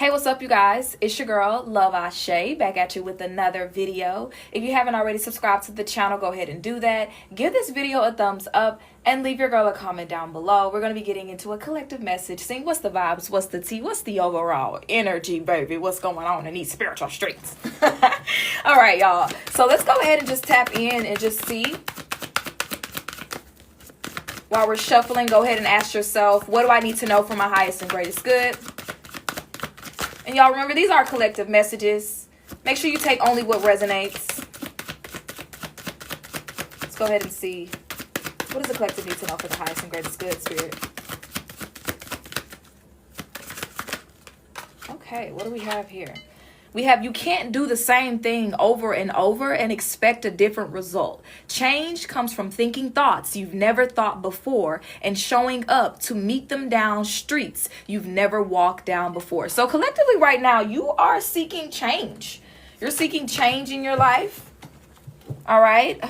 Hey, what's up, you guys? It's your girl, Love Ashe, back at you with another video. If you haven't already subscribed to the channel, go ahead and do that. Give this video a thumbs up and leave your girl a comment down below. We're going to be getting into a collective message, seeing what's the vibes, what's the tea, what's the overall energy, baby, what's going on in these spiritual streets. All right, y'all. So let's go ahead and just tap in and just see. While we're shuffling, go ahead and ask yourself, what do I need to know for my highest and greatest good? And y'all remember, these are collective messages. Make sure you take only what resonates. Let's go ahead and see. What does the collective need to know for the highest and greatest good, Spirit? Okay, what do we have here? We have, you can't do the same thing over and over and expect a different result. Change comes from thinking thoughts you've never thought before and showing up to meet them down streets you've never walked down before. So collectively right now, you are seeking change. You're seeking change in your life. All right.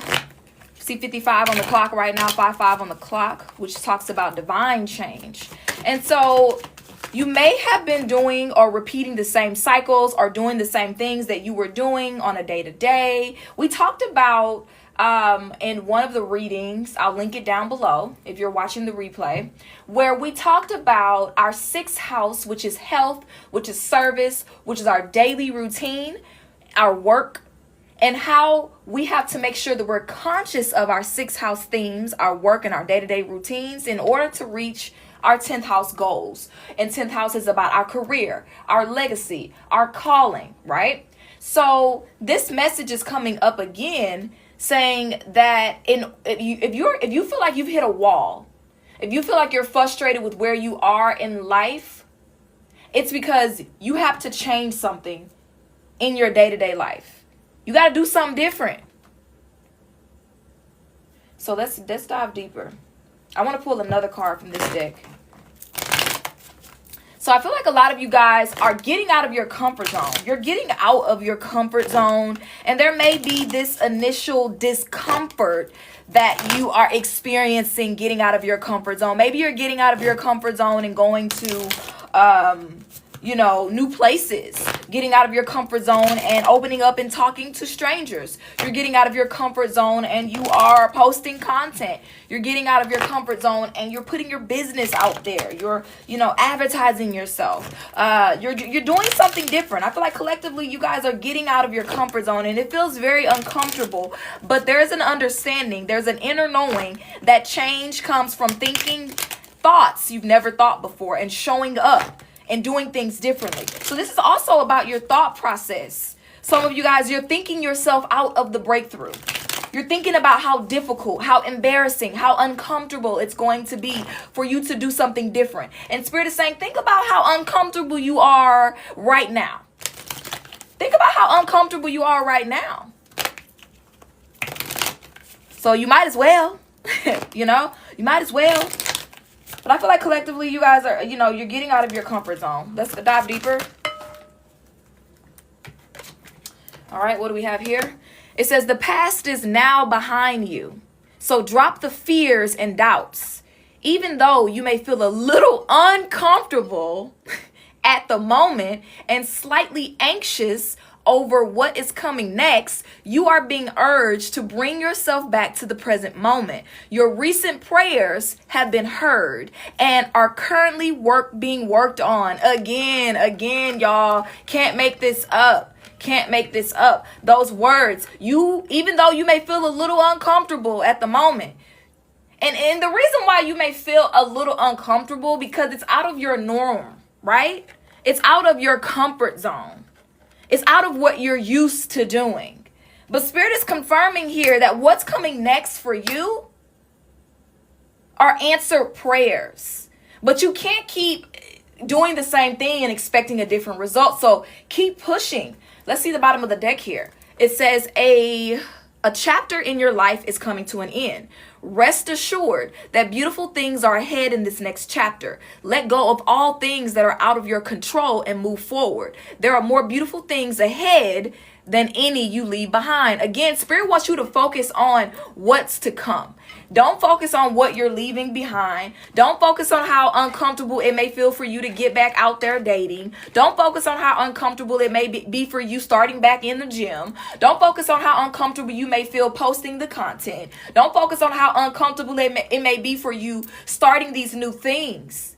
See 55 on the clock right now, 55 on the clock, which talks about divine change. And so you may have been doing or repeating the same cycles or doing the same things that you were doing on a day-to-day. We talked about in one of the readings, I'll link it down below if you're watching the replay, where we talked about our sixth house, which is health, which is service, which is our daily routine, our work, and how we have to make sure that we're conscious of our sixth house themes, our work and our day-to-day routines in order to reach our 10th house goals. And 10th house is about our career, our legacy, our calling, right? So this message is coming up again saying that if you feel like you've hit a wall, if you feel like you're frustrated with where you are in life, it's because you have to change something in your day-to-day life. You got to do something different. So let's dive deeper. I want to pull another card from this deck. So I feel like a lot of you guys are getting out of your comfort zone. You're getting out of your comfort zone, and there may be this initial discomfort that you are experiencing getting out of your comfort zone. Maybe you're getting out of your comfort zone and going to new places, getting out of your comfort zone and opening up and talking to strangers. You're getting out of your comfort zone and you are posting content. You're getting out of your comfort zone and you're putting your business out there. You're, advertising yourself. You're doing something different. I feel like collectively you guys are getting out of your comfort zone and it feels very uncomfortable, but there's an understanding, there's an inner knowing that change comes from thinking thoughts you've never thought before and showing up and doing things differently. So this is also about your thought process. Some of you guys, you're thinking yourself out of the breakthrough. You're thinking about how difficult, how embarrassing, how uncomfortable it's going to be for you to do something different. And Spirit is saying, think about how uncomfortable you are right now. Think about how uncomfortable you are right now. So you might as well, you might as well. But I feel like collectively you guys are, you're getting out of your comfort zone. Let's dive deeper. All right, what do we have here? It says the past is now behind you. So drop the fears and doubts. Even though you may feel a little uncomfortable at the moment and slightly anxious over what is coming next, you are being urged to bring yourself back to the present moment. Your recent prayers have been heard and are currently being worked on. Again, y'all. Can't make this up. Can't make this up. Those words, even though you may feel a little uncomfortable at the moment. And the reason why you may feel a little uncomfortable because it's out of your norm, right? It's out of your comfort zone. It's out of what you're used to doing. But Spirit is confirming here that what's coming next for you are answered prayers. But you can't keep doing the same thing and expecting a different result. So keep pushing. Let's see the bottom of the deck here. It says a chapter in your life is coming to an end. Rest assured that beautiful things are ahead in this next chapter. Let go of all things that are out of your control and move forward. There are more beautiful things ahead than any you leave behind. Again, Spirit wants you to focus on what's to come. Don't focus on what you're leaving behind. Don't focus on how uncomfortable it may feel for you to get back out there dating. Don't focus on how uncomfortable it may be for you starting back in the gym. Don't focus on how uncomfortable you may feel posting the content. Don't focus on how uncomfortable it may be for you starting these new things.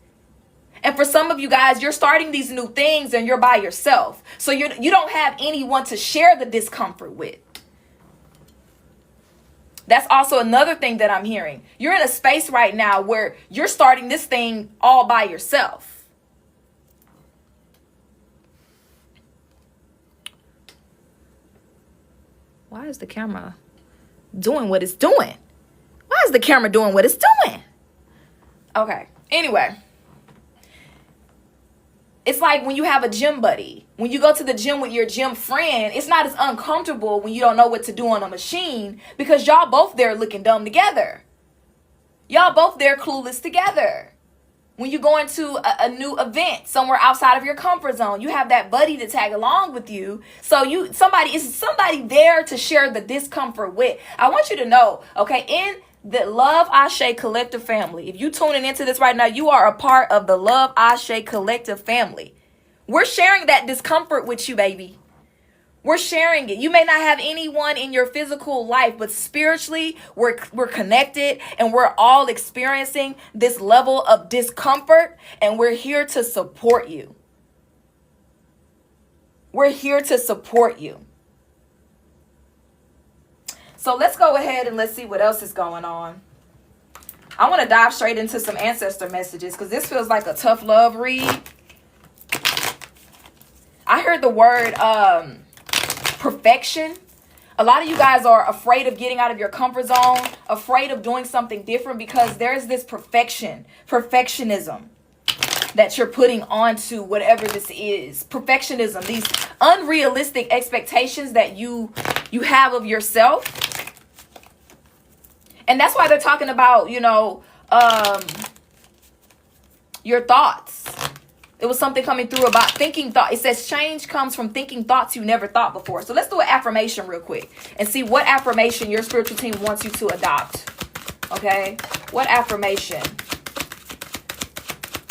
And for some of you guys, you're starting these new things and you're by yourself. So you don't have anyone to share the discomfort with. That's also another thing that I'm hearing. You're in a space right now where you're starting this thing all by yourself. Why is the camera doing what it's doing? Why is the camera doing what it's doing? Okay. Anyway. It's like when you have a gym buddy. When you go to the gym with your gym friend, it's not as uncomfortable when you don't know what to do on a machine because y'all both there looking dumb together. Y'all both there clueless together. When you go into a new event somewhere outside of your comfort zone, you have that buddy to tag along with you. So somebody there to share the discomfort with. I want you to know, okay, in the Love Ashe Collective family. If you tuning into this right now, you are a part of the Love Ashe Collective family. We're sharing that discomfort with you, baby. We're sharing it. You may not have anyone in your physical life, but spiritually, we're connected and we're all experiencing this level of discomfort, and we're here to support you. We're here to support you. So let's go ahead and let's see what else is going on. I want to dive straight into some ancestor messages because this feels like a tough love read. I heard the word perfection. A lot of you guys are afraid of getting out of your comfort zone, afraid of doing something different because there's this perfectionism that you're putting onto whatever this is. Perfectionism, these unrealistic expectations that you have of yourself. And that's why they're talking about, your thoughts. It was something coming through about thinking thought. It says change comes from thinking thoughts you never thought before. So let's do an affirmation real quick and see what affirmation your spiritual team wants you to adopt. Okay? What affirmation?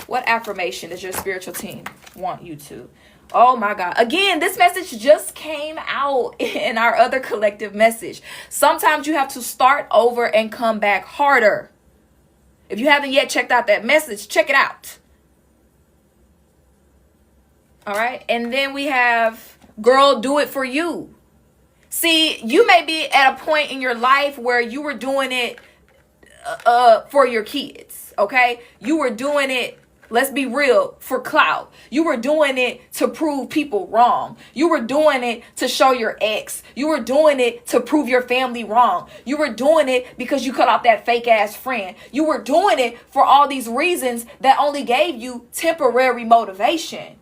What affirmation does your spiritual team want you to? Oh my God. Again, this message just came out in our other collective message. Sometimes you have to start over and come back harder. If you haven't yet checked out that message, check it out. All right. And then we have, girl, do it for you. See, you may be at a point in your life where you were doing it for your kids. Okay. You were doing it. Let's be real, for clout. You were doing it to prove people wrong. You were doing it to show your ex. You were doing it to prove your family wrong. You were doing it because you cut off that fake ass friend. You were doing it for all these reasons that only gave you temporary motivation.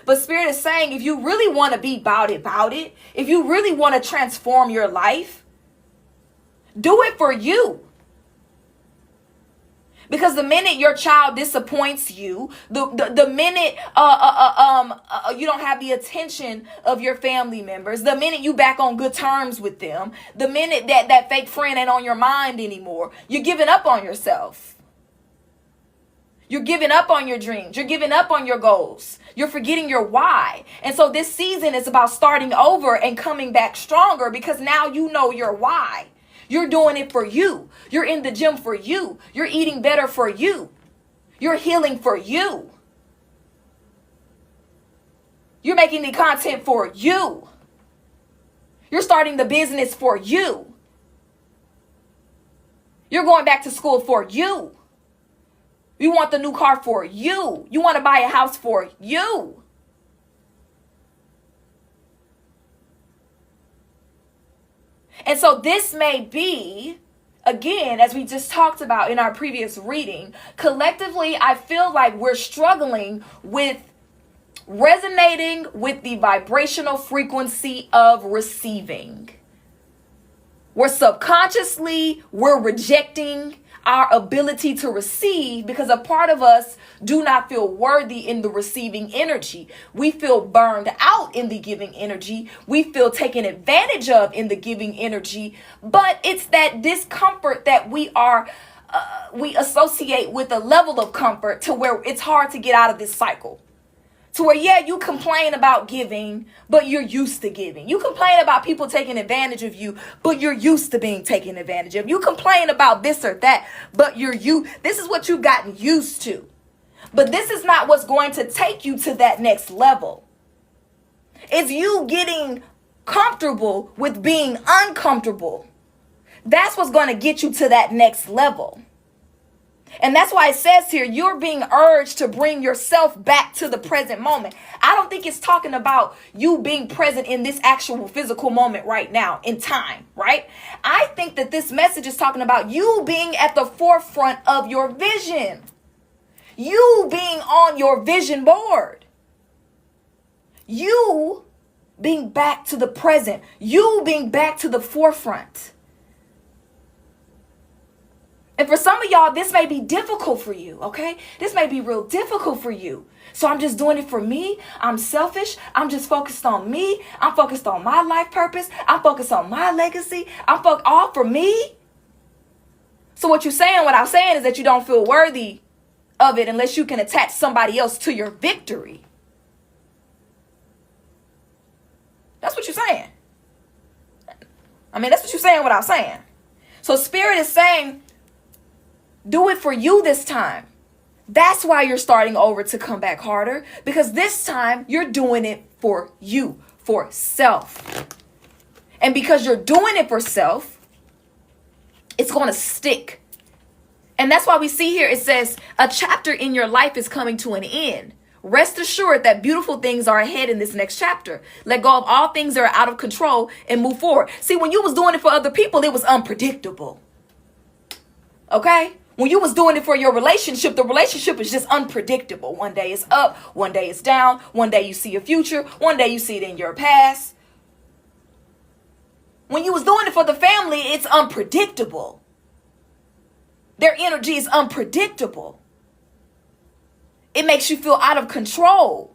But Spirit is saying, if you really want to be about it. If you really want to transform your life, do it for you. Because the minute your child disappoints you, the minute you don't have the attention of your family members, the minute you back on good terms with them, the minute that fake friend ain't on your mind anymore, you're giving up on yourself. You're giving up on your dreams. You're giving up on your goals. You're forgetting your why. And so this season is about starting over and coming back stronger because now you know your why. You're doing it for you. You're in the gym for you. You're eating better for you. You're healing for you. You're making the content for you. You're starting the business for you. You're going back to school for you. You want the new car for you. You want to buy a house for you. And so this may be, again, as we just talked about in our previous reading, collectively, I feel like we're struggling with resonating with the vibrational frequency of receiving. We're rejecting our ability to receive, because a part of us do not feel worthy in the receiving energy. We feel burned out in the giving energy. We feel taken advantage of in the giving energy. But it's that discomfort that we associate with a level of comfort to where it's hard to get out of this cycle. To where, yeah, you complain about giving, but you're used to giving. You complain about people taking advantage of you, but you're used to being taken advantage of. You complain about this or that, but this is what you've gotten used to. But this is not what's going to take you to that next level. It's you getting comfortable with being uncomfortable. That's what's going to get you to that next level. And that's why it says here, you're being urged to bring yourself back to the present moment. I don't think it's talking about you being present in this actual physical moment right now in time, right? I think that this message is talking about you being at the forefront of your vision. You being on your vision board. You being back to the present. You being back to the forefront. And for some of y'all, this may be difficult for you, okay? This may be real difficult for you. So I'm just doing it for me. I'm selfish. I'm just focused on me. I'm focused on my life purpose. I'm focused on my legacy. All for me. So what I'm saying is that you don't feel worthy of it unless you can attach somebody else to your victory. That's what you're saying. That's what you're saying without saying. So Spirit is saying, do it for you this time. That's why you're starting over to come back harder, because this time you're doing it for you, for self. And because you're doing it for self, it's going to stick. And that's why we see here, it says a chapter in your life is coming to an end. Rest assured that beautiful things are ahead in this next chapter. Let go of all things that are out of control and move forward. See, when you was doing it for other people, it was unpredictable. Okay? When you was doing it for your relationship, the relationship is just unpredictable. One day it's up, one day it's down, one day you see a future, one day you see it in your past. When you was doing it for the family, it's unpredictable. Their energy is unpredictable. It makes you feel out of control.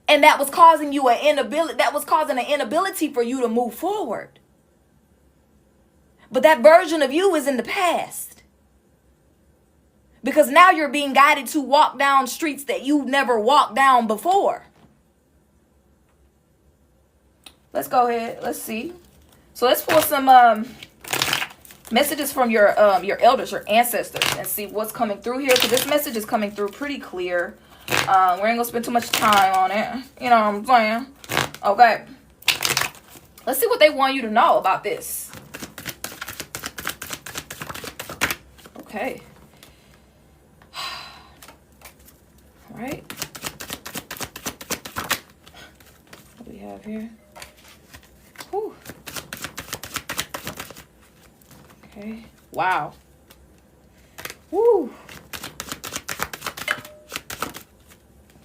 And that was causing you an inability for you to move forward. But that version of you is in the past. Because now you're being guided to walk down streets that you've never walked down before. Let's go ahead. Let's see. So let's pull some messages from your elders, your ancestors, and see what's coming through here. Because this message is coming through pretty clear. We ain't going to spend too much time on it. You know what I'm saying? Okay. Let's see what they want you to know about this. Okay. All right. What do we have here? Whew. Okay. Wow. Woo.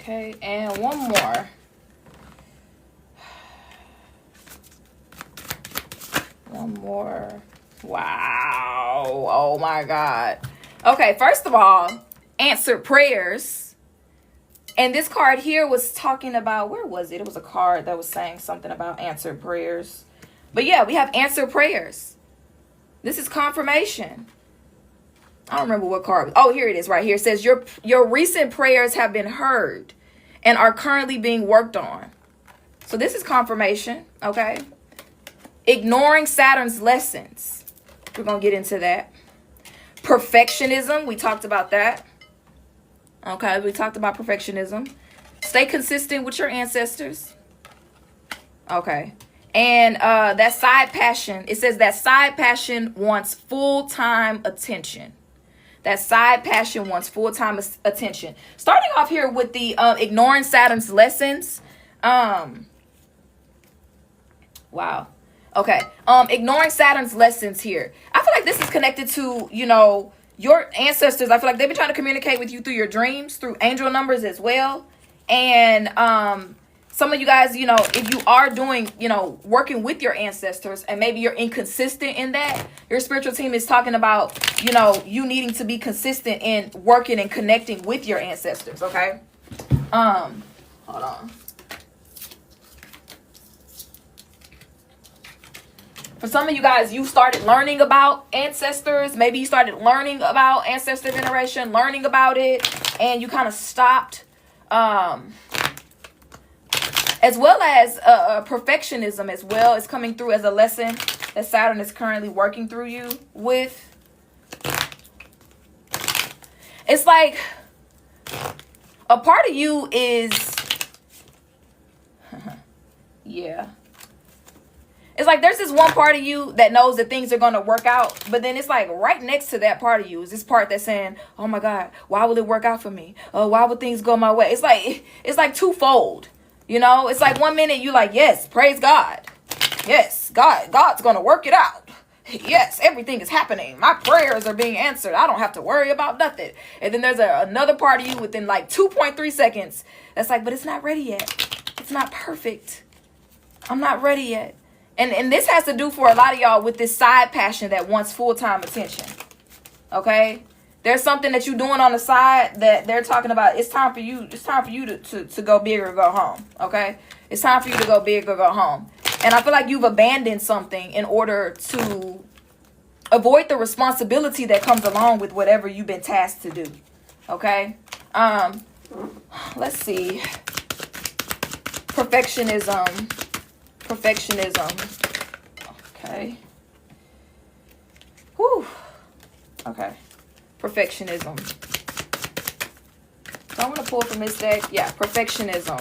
Okay, and one more. One more. Wow. Oh my God. Okay, first of all, answered prayers. And this card here was talking about, where was it? It was a card that was saying something about answered prayers. But yeah, we have answered prayers. This is confirmation. I don't remember what card. Oh, here it is right here. It says your recent prayers have been heard and are currently being worked on. So this is confirmation, okay? Ignoring Saturn's lessons. We're going to get into that. Perfectionism. We talked about that. Okay, we talked about perfectionism. Stay consistent with your ancestors. Okay. And that side passion. It says that side passion wants full-time attention. That side passion wants full-time attention. Starting off here with the ignoring Saturn's lessons. Wow. Okay. Ignoring Saturn's lessons here. I feel like this is connected to, you know, your ancestors. I feel like they've been trying to communicate with you through your dreams, through angel numbers as well. And Some of you guys, you know, if you are doing, you know, working with your ancestors and maybe you're inconsistent in that, your spiritual team is talking about, you know, you needing to be consistent in working and connecting with your ancestors, okay? Hold on. For some of you guys, you started learning about ancestors. Maybe you started learning about ancestor veneration, learning about it, and you kind of stopped. As well as perfectionism as well is coming through as a lesson that Saturn is currently working through you with. It's like a part of you is, yeah. It's like there's this one part of you that knows that things are going to work out. But then it's like right next to that part of you is this part that's saying, oh my God, why will it work out for me? Why will things go my way? It's like twofold. You know, it's like 1 minute you like, yes, praise God. Yes, God's going to work it out. Yes, everything is happening. My prayers are being answered. I don't have to worry about nothing. And then there's another part of you within like 2.3 seconds that's like, but it's not ready yet. It's not perfect. I'm not ready yet. And this has to do for a lot of y'all with this side passion that wants full-time attention. Okay? There's something that you're doing on the side that they're talking about. It's time for you to go big or go home. Okay? It's time for you to go big or go home. And I feel like you've abandoned something in order to avoid the responsibility that comes along with whatever you've been tasked to do. Okay? Let's see. Perfectionism. Okay. Whew. Okay. Perfectionism. So I'm going to pull from this deck. Yeah, perfectionism.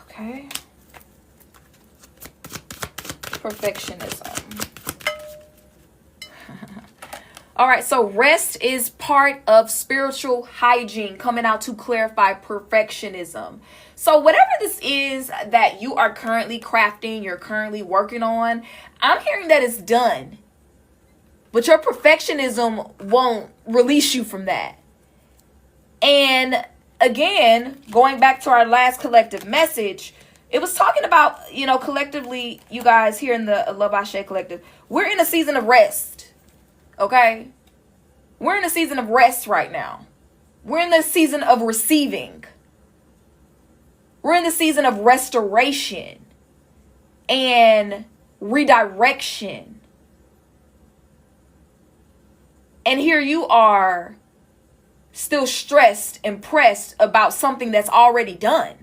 Okay. Perfectionism. All right, so rest is part of spiritual hygiene, coming out to clarify perfectionism. So whatever this is that you are currently crafting, you're currently working on, I'm hearing that it's done. But your perfectionism won't release you from that. And again, going back to our last collective message, it was talking about, you know, collectively, you guys here in the Love Ashe Collective, we're in a season of rest. Okay? We're in a season of rest right now. We're in the season of receiving. We're in the season of restoration and redirection. And here you are still stressed and pressed about something that's already done.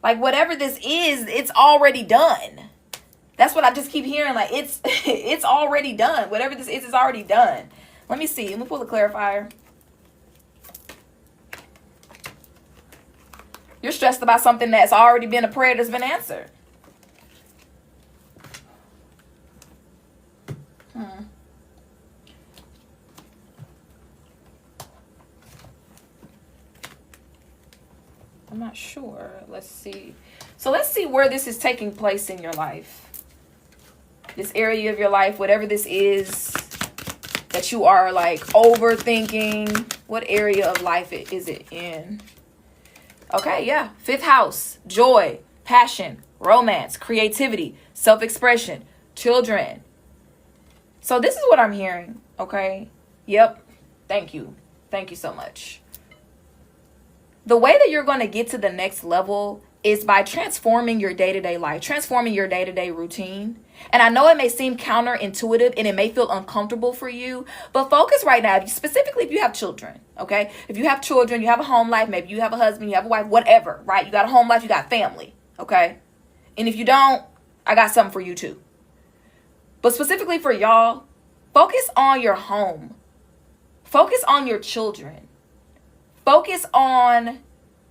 Like whatever this is, it's already done. That's what I just keep hearing. Like it's already done. Whatever this is already done. Let me see. Let me pull the clarifier. You're stressed about something that's already been a prayer that's been answered. I'm not sure. Let's see. So let's see where this is taking place in your life. This area of your life, whatever this is that you are like overthinking, what area of life is it in? Okay, yeah. 5th house, joy, passion, romance, creativity, self-expression, children. So this is what I'm hearing, okay? Yep. Thank you. Thank you so much. The way that you're going to get to the next level is by transforming your day-to-day life, transforming your day-to-day routine. And I know it may seem counterintuitive and it may feel uncomfortable for you, but focus right now, specifically if you have children, okay? If you have children, you have a home life, maybe you have a husband, you have a wife, whatever, right? You got a home life, you got family, okay? And if you don't, I got something for you too. But specifically for y'all, focus on your home. Focus on your children. Focus on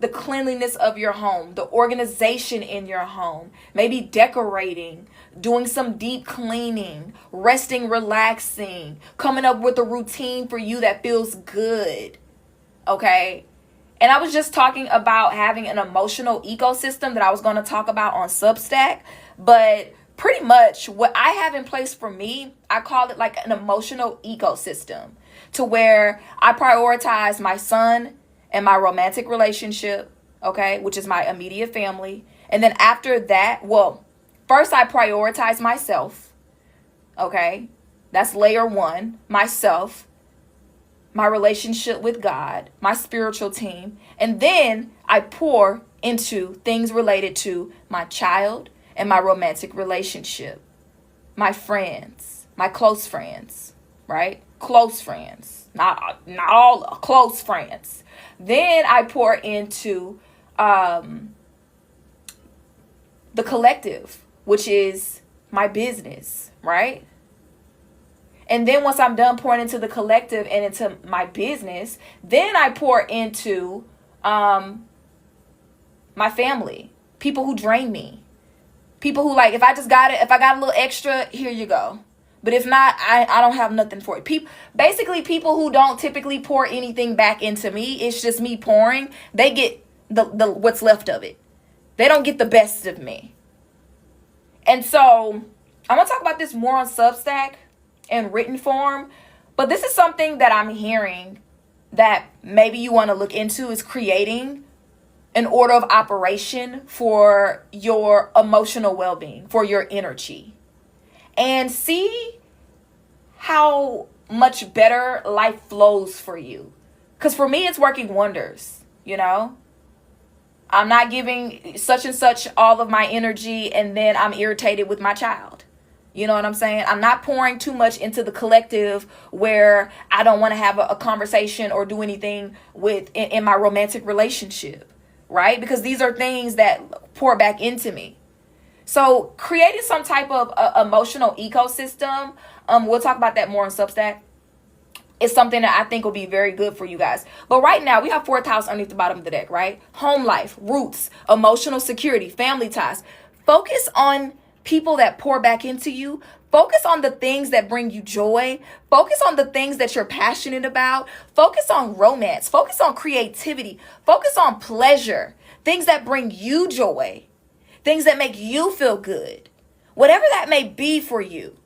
the cleanliness of your home, the organization in your home, maybe decorating, doing some deep cleaning, resting, relaxing, coming up with a routine for you that feels good. Okay? And I was just talking about having an emotional ecosystem that I was going to talk about on Substack, but pretty much what I have in place for me, I call it like an emotional ecosystem. to where I prioritize my son and my romantic relationship, okay, which is my immediate family. And then after that, well, first I prioritize myself, okay? That's layer one, myself, my relationship with God, my spiritual team. And then I pour into things related to my child and my romantic relationship, my friends, my close friends, right? Close friends, not all close friends. Then I pour into the collective, which is my business, right? And then once I'm done pouring into the collective and into my business, then I pour into my family, people who drain me, people who like, if I got a little extra, here you go. But if not, I don't have nothing for it. Basically people who don't typically pour anything back into me, it's just me pouring. They get the what's left of it. They don't get the best of me. And so I'm gonna talk about this more on Substack in written form, but this is something that I'm hearing that maybe you want to look into, is creating an order of operation for your emotional well-being, for your energy, and see how much better life flows for you. Because for me, it's working wonders, you know? I'm not giving such and such all of my energy and then I'm irritated with my child. You know what I'm saying? I'm not pouring too much into the collective where I don't want to have a conversation or do anything with in my romantic relationship, right? Because these are things that pour back into me. So creating some type of emotional ecosystem, we'll talk about that more on Substack, is something that I think will be very good for you guys. But right now, we have fourth house underneath the bottom of the deck, right? Home life, roots, emotional security, family ties. Focus on people that pour back into you. Focus on the things that bring you joy. Focus on the things that you're passionate about. Focus on romance. Focus on creativity. Focus on pleasure. Things that bring you joy. Things that make you feel good. Whatever that may be for you.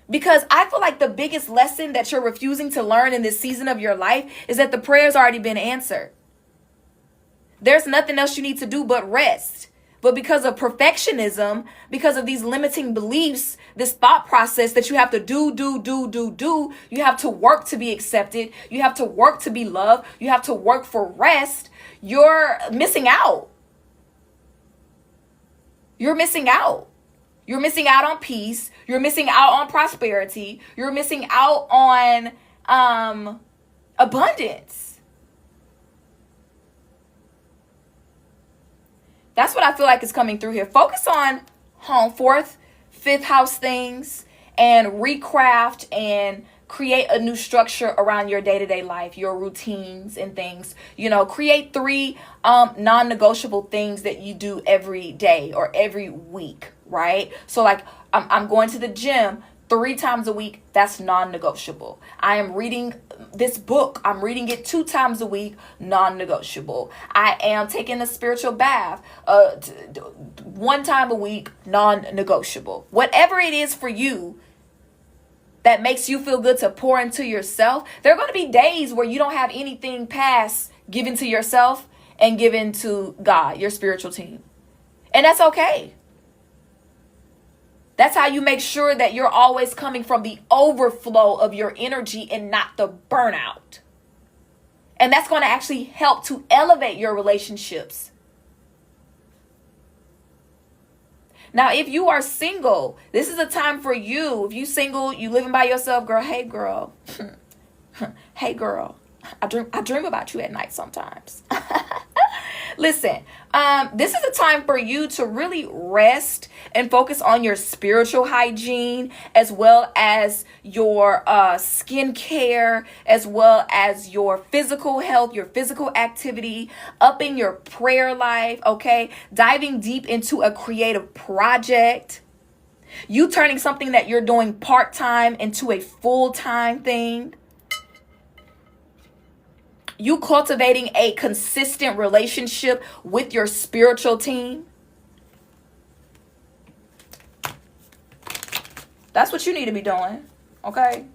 Because I feel like the biggest lesson that you're refusing to learn in this season of your life is that the prayer's already been answered. There's nothing else you need to do but rest. But because of perfectionism, because of these limiting beliefs, this thought process that you have to do, you have to work to be accepted, you have to work to be loved, you have to work for rest, you're missing out. You're missing out. You're missing out on peace. You're missing out on prosperity. You're missing out on abundance. That's what I feel like is coming through here. Focus on home, fourth, fifth house things, and recraft and create a new structure around your day-to-day life, your routines and things. You know, create 3 non-negotiable things that you do every day or every week, right? So like I'm going to the gym 3 times a week. That's non-negotiable. I am reading this book. I'm reading it 2 times a week. Non-negotiable. I am taking a spiritual bath 1 time a week. Non-negotiable. Whatever it is for you that makes you feel good to pour into yourself. There are going to be days where you don't have anything past given to yourself and given to God, your spiritual team. And that's okay. That's how you make sure that you're always coming from the overflow of your energy and not the burnout. And that's going to actually help to elevate your relationships. Now, if you are single, this is a time for you. If you single, you living by yourself, girl, hey, girl. Hey, girl. I dream about you at night sometimes. Listen, this is a time for you to really rest and focus on your spiritual hygiene, as well as your skincare, as well as your physical health, your physical activity, upping your prayer life, okay? Diving deep into a creative project. You turning something that you're doing part-time into a full-time thing. You cultivating a consistent relationship with your spiritual team. That's what you need to be doing, okay?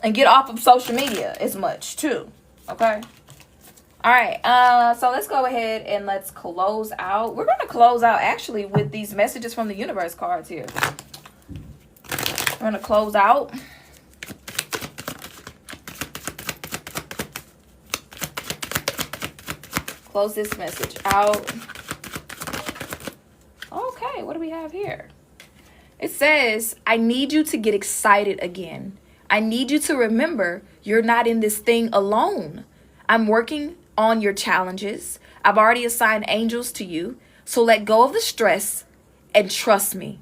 and get off of social media as much too. Okay. All right. So let's go ahead and let's close out. We're going to close out actually with these messages from the universe cards here. We're going to close out. Close this message out. Okay, what do we have here? It says, I need you to get excited again. I need you to remember you're not in this thing alone. I'm working on your challenges. I've already assigned angels to you. So let go of the stress and trust me.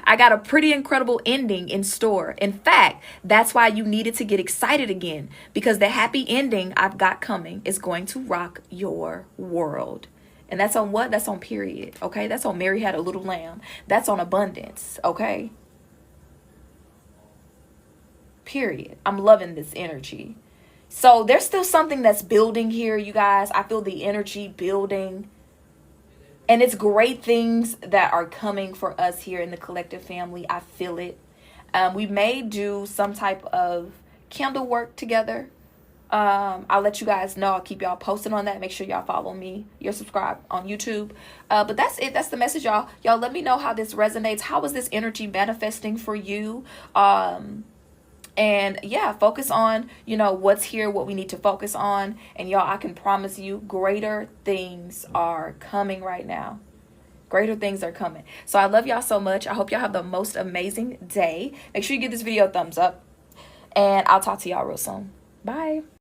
I got a pretty incredible ending in store. In fact, that's why you needed to get excited again, because the happy ending I've got coming is going to rock your world. And that's on what? That's on period. Okay. That's on Mary Had a Little Lamb. That's on abundance. Okay. Period. I'm loving this energy. So there's still something that's building here, you guys. I feel the energy building. And it's great things that are coming for us here in the collective family. I feel it. We may do some type of candle work together. I'll let you guys know. I'll keep y'all posted on that. Make sure y'all follow me. You're subscribed on YouTube. But that's it. That's the message, y'all. Y'all let me know how this resonates. How is this energy manifesting for you? And yeah, focus on, what's here, what we need to focus on. And y'all, I can promise you greater things are coming right now. Greater things are coming. So I love y'all so much. I hope y'all have the most amazing day. Make sure you give this video a thumbs up. And I'll talk to y'all real soon. Bye.